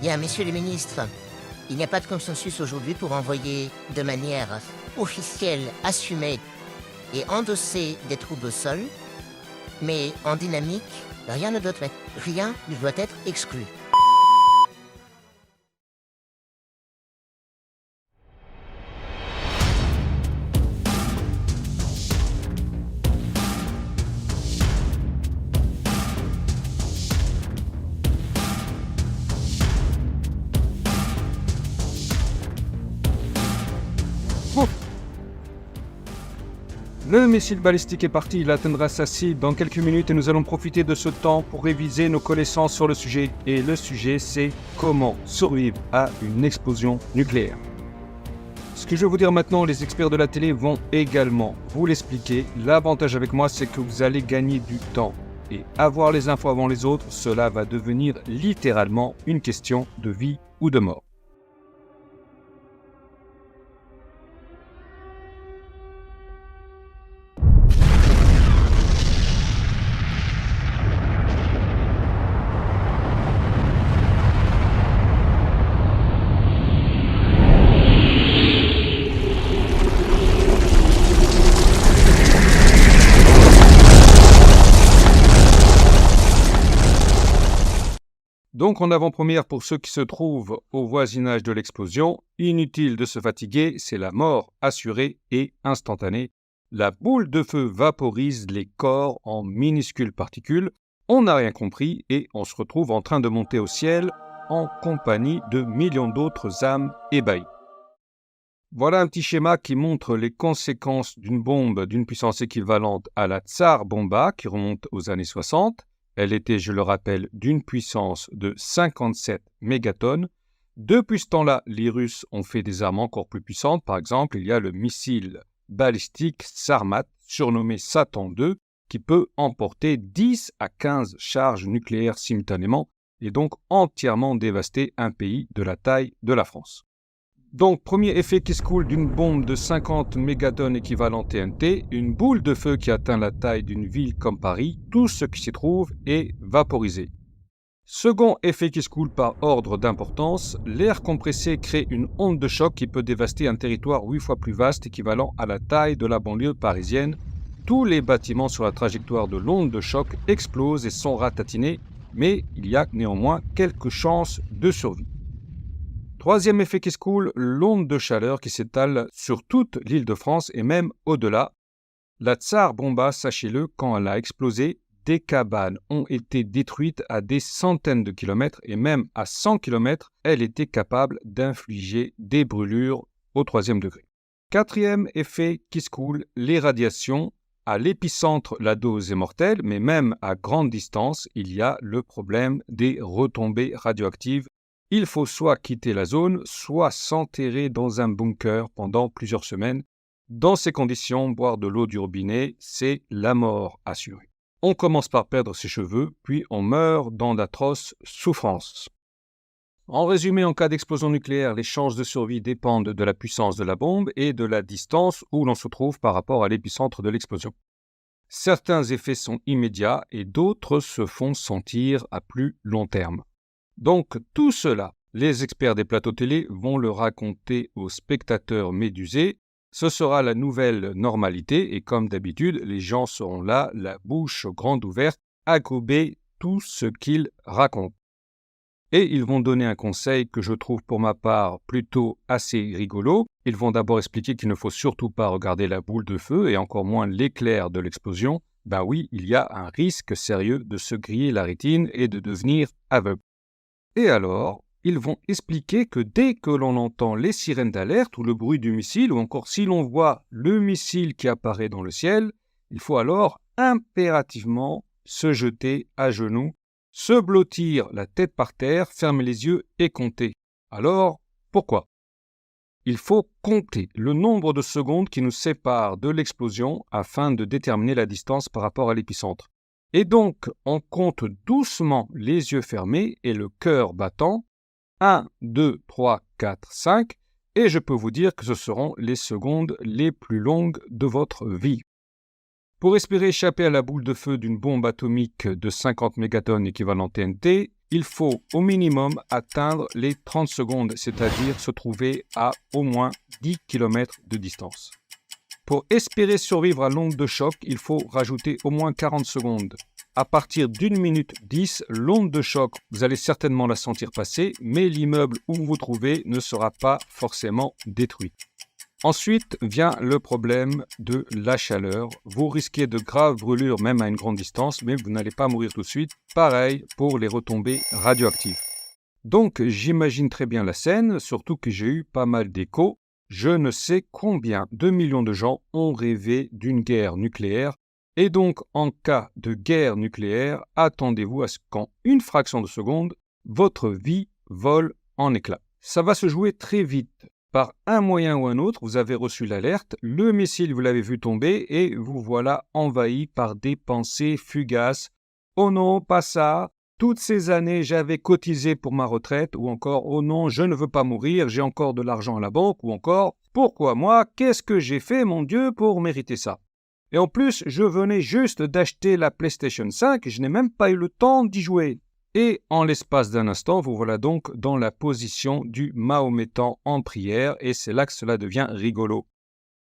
Bien, messieurs les ministres, il n'y a pas de consensus aujourd'hui pour envoyer de manière officielle, assumée et endosser des troupes au sol, mais en dynamique, rien ne doit être exclu. Le missile balistique est parti, il atteindra sa cible dans quelques minutes et nous allons profiter de ce temps pour réviser nos connaissances sur le sujet. Et le sujet, c'est comment survivre à une explosion nucléaire. Ce que je vais vous dire maintenant, les experts de la télé vont également vous l'expliquer. L'avantage avec moi, c'est que vous allez gagner du temps. Et avoir les infos avant les autres, cela va devenir littéralement une question de vie ou de mort. Donc en avant-première pour ceux qui se trouvent au voisinage de l'explosion, inutile de se fatiguer, c'est la mort assurée et instantanée. La boule de feu vaporise les corps en minuscules particules, on n'a rien compris et on se retrouve en train de monter au ciel en compagnie de millions d'autres âmes ébahies. Voilà un petit schéma qui montre les conséquences d'une bombe d'une puissance équivalente à la Tsar Bomba qui remonte aux années 60. Elle était, je le rappelle, d'une puissance de 57 mégatonnes. Depuis ce temps-là, les Russes ont fait des armes encore plus puissantes. Par exemple, il y a le missile balistique Sarmat, surnommé Satan II, qui peut emporter 10 à 15 charges nucléaires simultanément et donc entièrement dévaster un pays de la taille de la France. Donc, premier effet qui se coule d'une bombe de 50 mégatonnes équivalent TNT, une boule de feu qui atteint la taille d'une ville comme Paris, tout ce qui s'y trouve est vaporisé. Second effet qui se coule par ordre d'importance, l'air compressé crée une onde de choc qui peut dévaster un territoire 8 fois plus vaste équivalent à la taille de la banlieue parisienne. Tous les bâtiments sur la trajectoire de l'onde de choc explosent et sont ratatinés, mais il y a néanmoins quelques chances de survie. Troisième effet qui se coule, l'onde de chaleur qui s'étale sur toute l'île de France et même au-delà. La Tsar Bomba, sachez-le, quand elle a explosé, des cabanes ont été détruites à des centaines de kilomètres et même à 100 kilomètres, elle était capable d'infliger des brûlures au 3e degré. Quatrième effet qui se coule, les radiations. À l'épicentre, la dose est mortelle, mais même à grande distance, il y a le problème des retombées radioactives. Il faut soit quitter la zone, soit s'enterrer dans un bunker pendant plusieurs semaines. Dans ces conditions, boire de l'eau du robinet, c'est la mort assurée. On commence par perdre ses cheveux, puis on meurt dans d'atroces souffrances. En résumé, en cas d'explosion nucléaire, les chances de survie dépendent de la puissance de la bombe et de la distance où l'on se trouve par rapport à l'épicentre de l'explosion. Certains effets sont immédiats et d'autres se font sentir à plus long terme. Donc tout cela, les experts des plateaux télé vont le raconter aux spectateurs médusés. Ce sera la nouvelle normalité et comme d'habitude, les gens seront là, la bouche grande ouverte, à gober tout ce qu'ils racontent. Et ils vont donner un conseil que je trouve pour ma part plutôt assez rigolo. Ils vont d'abord expliquer qu'il ne faut surtout pas regarder la boule de feu et encore moins l'éclair de l'explosion. Ben oui, il y a un risque sérieux de se griller la rétine et de devenir aveugle. Et alors, ils vont expliquer que dès que l'on entend les sirènes d'alerte ou le bruit du missile, ou encore si l'on voit le missile qui apparaît dans le ciel, il faut alors impérativement se jeter à genoux, se blottir la tête par terre, fermer les yeux et compter. Alors, pourquoi ? Il faut compter le nombre de secondes qui nous séparent de l'explosion afin de déterminer la distance par rapport à l'épicentre. Et donc, on compte doucement les yeux fermés et le cœur battant. 1, 2, 3, 4, 5. Et je peux vous dire que ce seront les secondes les plus longues de votre vie. Pour espérer échapper à la boule de feu d'une bombe atomique de 50 mégatonnes équivalent TNT, il faut au minimum atteindre les 30 secondes, c'est-à-dire se trouver à au moins 10 km de distance. Pour espérer survivre à l'onde de choc, il faut rajouter au moins 40 secondes. À partir d'1 minute 10, l'onde de choc, vous allez certainement la sentir passer, mais l'immeuble où vous vous trouvez ne sera pas forcément détruit. Ensuite vient le problème de la chaleur. Vous risquez de graves brûlures même à une grande distance, mais vous n'allez pas mourir tout de suite. Pareil pour les retombées radioactives. Donc j'imagine très bien la scène, surtout que j'ai eu pas mal d'échos. Je ne sais combien de millions de gens ont rêvé d'une guerre nucléaire. Et donc en cas de guerre nucléaire, attendez-vous à ce qu'en une fraction de seconde, votre vie vole en éclats. Ça va se jouer très vite. Par un moyen ou un autre, vous avez reçu l'alerte, le missile vous l'avez vu tomber et vous voilà envahi par des pensées fugaces. « Oh non, pas ça, toutes ces années j'avais cotisé pour ma retraite » ou encore « Oh non, je ne veux pas mourir, j'ai encore de l'argent à la banque » ou encore « Pourquoi moi, qu'est-ce que j'ai fait mon Dieu pour mériter ça ?» Et en plus, je venais juste d'acheter la PlayStation 5 et je n'ai même pas eu le temps d'y jouer. Et en l'espace d'un instant, vous voilà donc dans la position du mahométan en prière et c'est là que cela devient rigolo.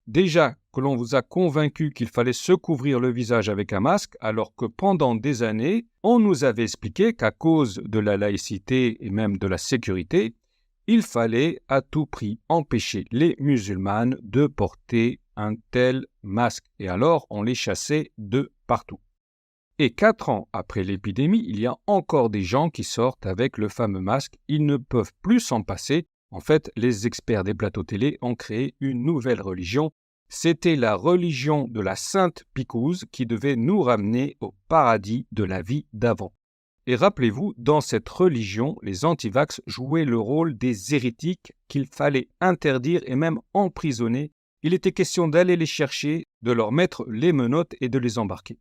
Déjà que l'on vous a convaincu qu'il fallait se couvrir le visage avec un masque, alors que pendant des années, on nous avait expliqué qu'à cause de la laïcité et même de la sécurité, il fallait à tout prix empêcher les musulmanes de porter un tel masque. Et alors, on les chassait de partout. Et 4 ans après l'épidémie, il y a encore des gens qui sortent avec le fameux masque. Ils ne peuvent plus s'en passer. En fait, les experts des plateaux télé ont créé une nouvelle religion. C'était la religion de la Sainte Picouse qui devait nous ramener au paradis de la vie d'avant. Et rappelez-vous, dans cette religion, les antivax jouaient le rôle des hérétiques qu'il fallait interdire et même emprisonner. Il était question d'aller les chercher, de leur mettre les menottes et de les embarquer.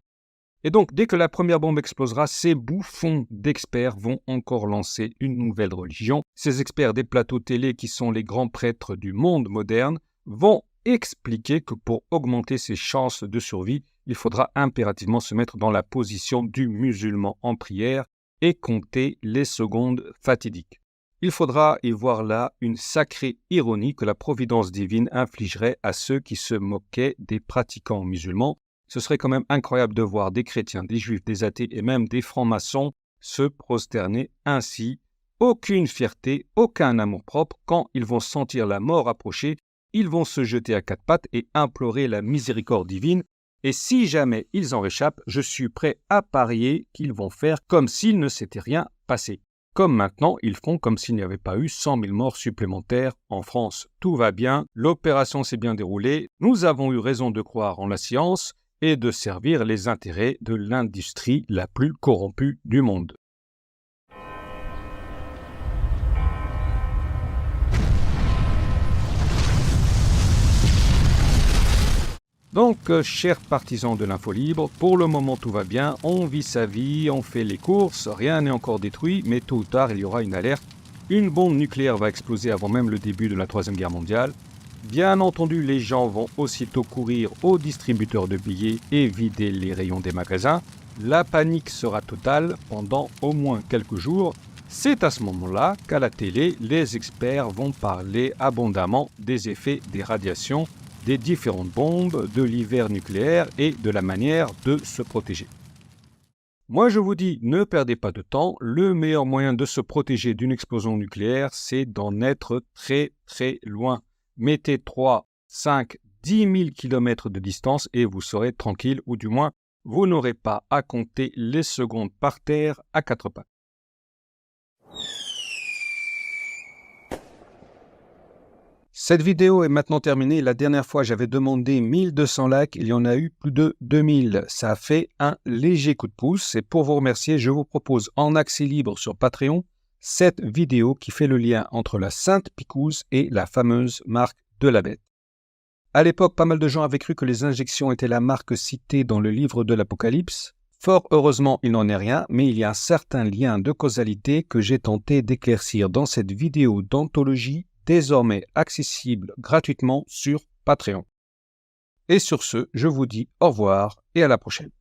Et donc, dès que la première bombe explosera, ces bouffons d'experts vont encore lancer une nouvelle religion. Ces experts des plateaux télé, qui sont les grands prêtres du monde moderne, vont expliquer que pour augmenter ses chances de survie, il faudra impérativement se mettre dans la position du musulman en prière et compter les secondes fatidiques. Il faudra y voir là une sacrée ironie que la providence divine infligerait à ceux qui se moquaient des pratiquants musulmans. Ce serait quand même incroyable de voir des chrétiens, des juifs, des athées et même des francs-maçons se prosterner ainsi. Aucune fierté, aucun amour-propre. Quand ils vont sentir la mort approcher, ils vont se jeter à quatre pattes et implorer la miséricorde divine. Et si jamais ils en réchappent, je suis prêt à parier qu'ils vont faire comme s'il ne s'était rien passé. Comme maintenant, ils font comme s'il n'y avait pas eu 100 000 morts supplémentaires en France. Tout va bien, l'opération s'est bien déroulée, nous avons eu raison de croire en la science et de servir les intérêts de l'industrie la plus corrompue du monde. Donc, chers partisans de l'info libre, pour le moment tout va bien, on vit sa vie, on fait les courses, rien n'est encore détruit, mais tôt ou tard il y aura une alerte. Une bombe nucléaire va exploser avant même le début de la Troisième Guerre mondiale. Bien entendu, les gens vont aussitôt courir aux distributeurs de billets et vider les rayons des magasins. La panique sera totale pendant au moins quelques jours. C'est à ce moment-là qu'à la télé, les experts vont parler abondamment des effets des radiations, des différentes bombes, de l'hiver nucléaire et de la manière de se protéger. Moi je vous dis, ne perdez pas de temps, le meilleur moyen de se protéger d'une explosion nucléaire, c'est d'en être très très loin. Mettez 3, 5, 10 000 km de distance et vous serez tranquille, ou du moins, vous n'aurez pas à compter les secondes par terre à quatre pattes. Cette vidéo est maintenant terminée. La dernière fois, j'avais demandé 1200 likes. Il y en a eu plus de 2000. Ça a fait un léger coup de pouce. Et pour vous remercier, je vous propose en accès libre sur Patreon cette vidéo qui fait le lien entre la Sainte Picouse et la fameuse marque de la bête. À l'époque, pas mal de gens avaient cru que les injections étaient la marque citée dans le livre de l'Apocalypse. Fort heureusement, il n'en est rien, mais il y a un certain lien de causalité que j'ai tenté d'éclaircir dans cette vidéo d'anthologie désormais accessible gratuitement sur Patreon. Et sur ce, je vous dis au revoir et à la prochaine.